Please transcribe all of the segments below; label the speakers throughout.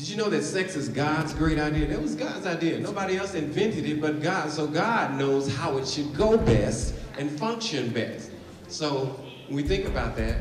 Speaker 1: Did you know that sex is God's great idea? That was God's idea. Nobody else invented it but God. So God knows how it should go best and function best. So when we think about that,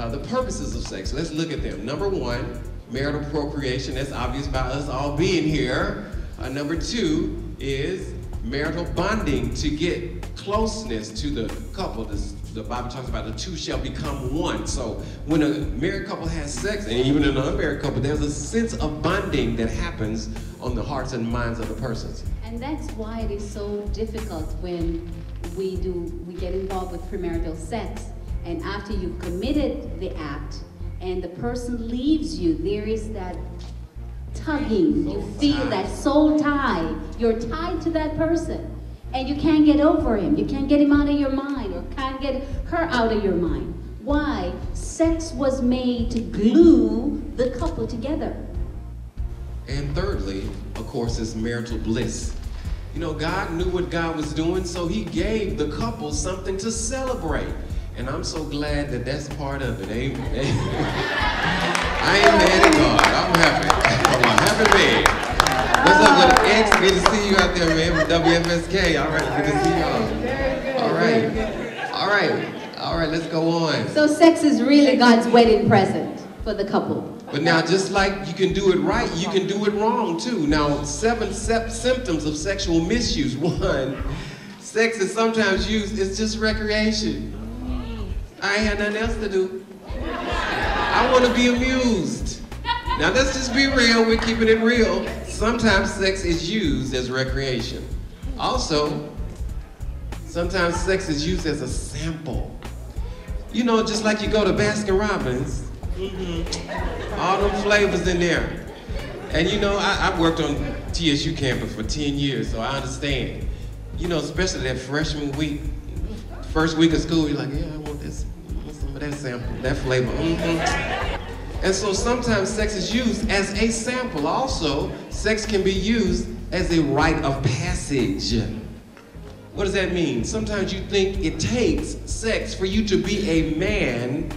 Speaker 1: the purposes of sex, let's look at them. Number one, marital procreation. That's obvious by us all being here. Number two is marital bonding, to get closeness to the couple. The Bible talks about the two shall become one. So when a married couple has sex, and even in an unmarried couple, there's a sense of bonding that happens on the hearts and minds of the persons.
Speaker 2: And that's why it is so difficult when we get involved with premarital sex, and after you've committed the act and the person leaves you, there is that tugging. You feel that soul tie. You're tied to that person. And you can't get over him. You can't get him out of your mind, or can't get her out of your mind. Why? Sex was made to glue the couple together.
Speaker 1: And thirdly, of course, is marital bliss. You know, God knew what God was doing, so he gave the couple something to celebrate. And I'm so glad that that's part of it. Amen. I ain't mad at God. I'm happy. Come on, happy man. What's up with the X? Good to see you out there, man, with WFSK. All right, good to see y'all. All right. All right. All right, let's go on.
Speaker 2: So sex is really God's wedding present for the couple.
Speaker 1: But now, just like you can do it right, you can do it wrong too. Now, 7 symptoms of sexual misuse. 1, sex is sometimes used as just recreation. I ain't had nothing else to do. I want to be amused. Now, let's just be real. We're keeping it real. Sometimes sex is used as recreation. Also, sometimes sex is used as a sample. You know, just like you go to Baskin-Robbins, all them flavors in there. And you know, I worked on TSU campus for 10 years, so I understand. You know, especially that freshman week, first week of school, you're like, yeah, I want this, I want some of that sample, that flavor. And so sometimes sex is used as a sample. Also, sex can be used as a rite of passage. What does that mean? Sometimes you think it takes sex for you to be a man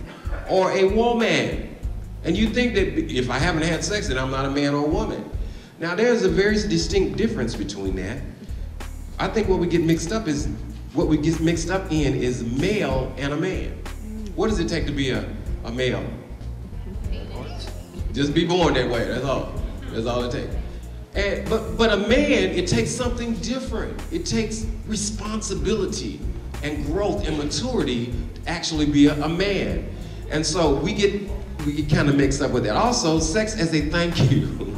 Speaker 1: or a woman. And you think that if I haven't had sex, then I'm not a man or a woman. Now, there's a very distinct difference between that. I think what we get mixed up in is male and a man. What does it take to be a male? Just be born that way, that's all. That's all it takes. But a man, it takes something different. It takes responsibility and growth and maturity to actually be a man. And so we get kind of mixed up with that. Also, sex as a thank you.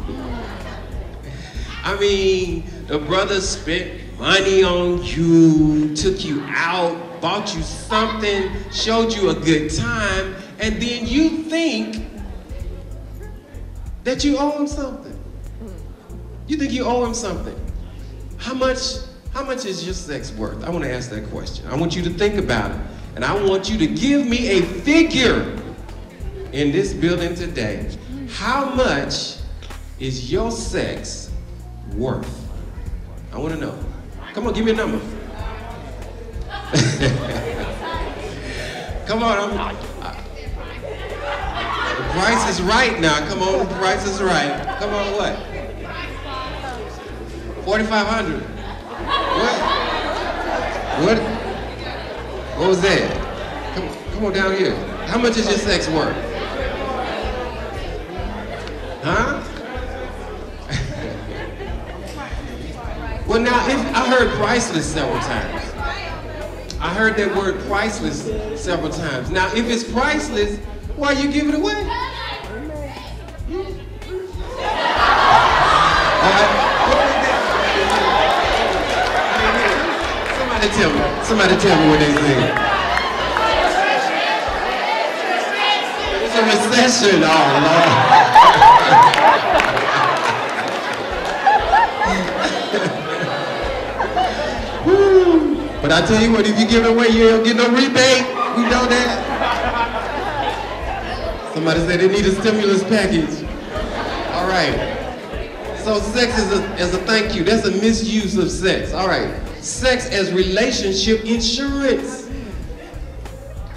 Speaker 1: I mean, the brother spent money on you, took you out, bought you something, showed you a good time, and then you think that you owe him something. You think you owe him something. How much is your sex worth? I want to ask that question. I want you to think about it. And I want you to give me a figure in this building today. How much is your sex worth? I want to know. Come on, give me a number. Come on, the price is right now. Come on, the price is right. Come on, what? 4,500. What? What was that? Come on down here. How much is your sex worth? Huh? Well, now, I heard priceless several times. I heard that word priceless several times. Now, if it's priceless, why you give it away? Somebody tell me what they say. It's a recession, oh Lord. But I tell you what, if you give it away, you don't get no rebate. We know that. Somebody said they need a stimulus package. All right. So sex is a thank you. That's a misuse of sex. All right. Sex as relationship insurance.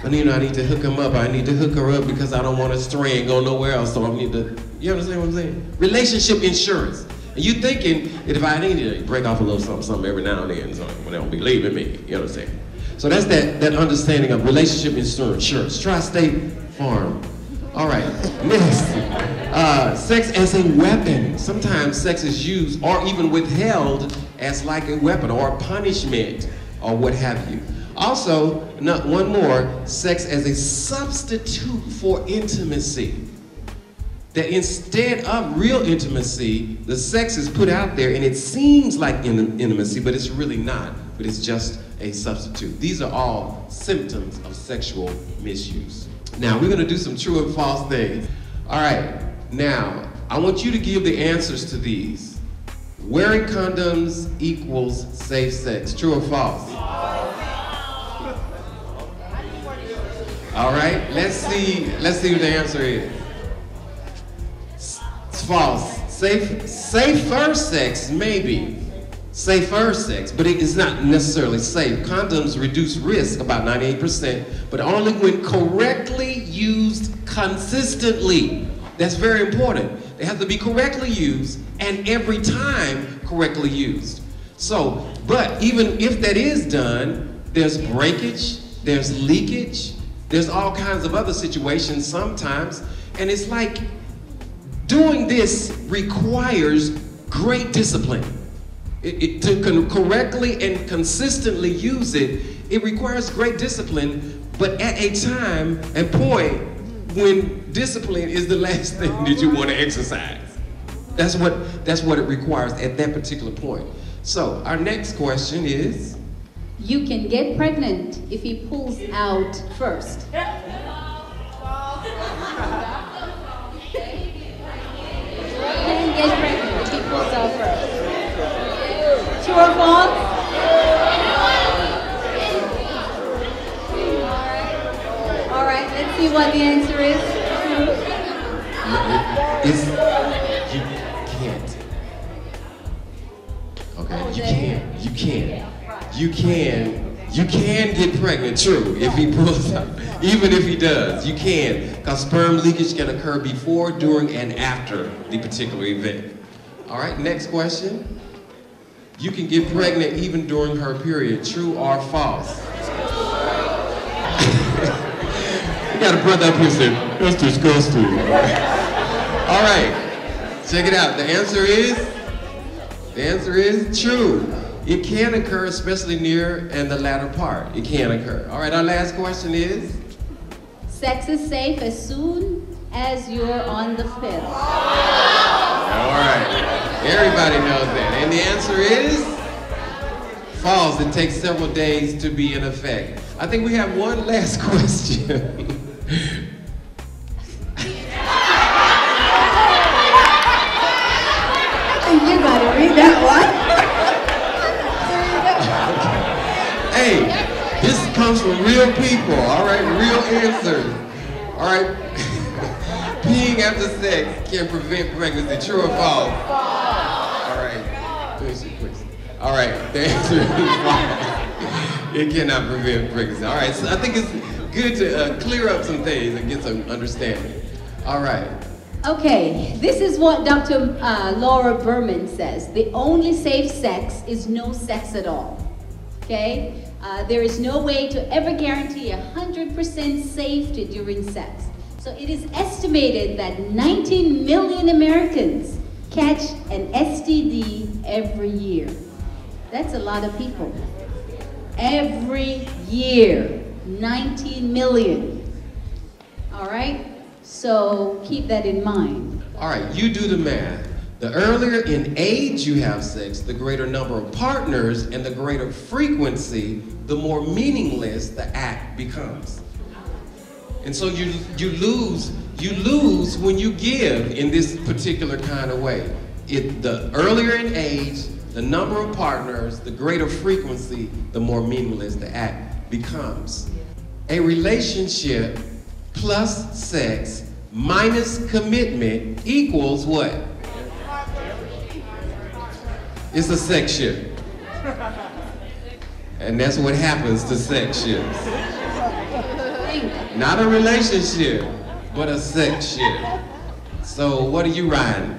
Speaker 1: I need to hook him up. I need to hook her up because I don't want to stray and go nowhere else. So I need to, you understand what I'm saying? Relationship insurance. And you thinking that if I need to break off a little something every now and then, so when they don't be leaving me, you understand? So that's that understanding of relationship insurance. Tri-State Farm. All right, next. Sex as a weapon. Sometimes sex is used or even withheld as like a weapon or a punishment or what have you. Also, one more, sex as a substitute for intimacy. That instead of real intimacy, the sex is put out there and it seems like intimacy, but it's really not, but it's just a substitute. These are all symptoms of sexual misuse. Now, we're gonna do some true and false things. All right, now, I want you to give the answers to these. Wearing condoms equals safe sex, true or false? All right, let's see what the answer is. It's false. Safer sex, maybe. Safer sex, but it is not necessarily safe. Condoms reduce risk about 98%, but only when correctly used consistently. That's very important. They have to be correctly used and every time correctly used. So, but even if that is done, there's breakage, there's leakage, there's all kinds of other situations sometimes, and it's like doing this requires great discipline. To correctly and consistently use it, it requires great discipline, but at a time and point when discipline is the last thing that you want to exercise. That's what it requires at that particular point. So our next question is,
Speaker 2: you can get pregnant if he pulls out first. You can get pregnant if he pulls out first. True or false? All right, let's see what the answer is.
Speaker 1: You can't. Okay, you can get pregnant, true, if he pulls out. Even if he does, you can, because sperm leakage can occur before, during, and after the particular event. All right, next question. You can get pregnant even during her period, true or false? We got a brother up here saying, that's disgusting. All right, check it out. The answer is true. It can occur, especially near and the latter part. It can occur. All right, our last question is?
Speaker 2: Sex is safe as soon as you're on the pill.
Speaker 1: All right, everybody knows that. And the answer is? False. It takes several days to be in effect. I think we have one last question.
Speaker 2: You gotta read that one.
Speaker 1: Hey, this comes from real people, all right? Real answers, all right? Peeing after sex can prevent pregnancy, true or false? All right, all right, the answer is false. It cannot prevent pregnancy. All right, so I think it's good to clear up some things and get some understanding. All right.
Speaker 2: Okay, this is what Dr. Laura Berman says. The only safe sex is no sex at all. Okay? There is no way to ever guarantee 100% safety during sex. So it is estimated that 19 million Americans catch an STD every year. That's a lot of people. Every year, 19 million. All right? So keep that in mind.
Speaker 1: All right, you do the math. The earlier in age you have sex, the greater number of partners and the greater frequency, the more meaningless the act becomes. And so you lose when you give in this particular kind of way. The earlier in age, the number of partners, the greater frequency, the more meaningless the act becomes. A relationship plus sex minus commitment equals what? It's a sex ship. And that's what happens to sex ships.
Speaker 2: think.
Speaker 1: Not a relationship, but a sex ship. So what are you riding?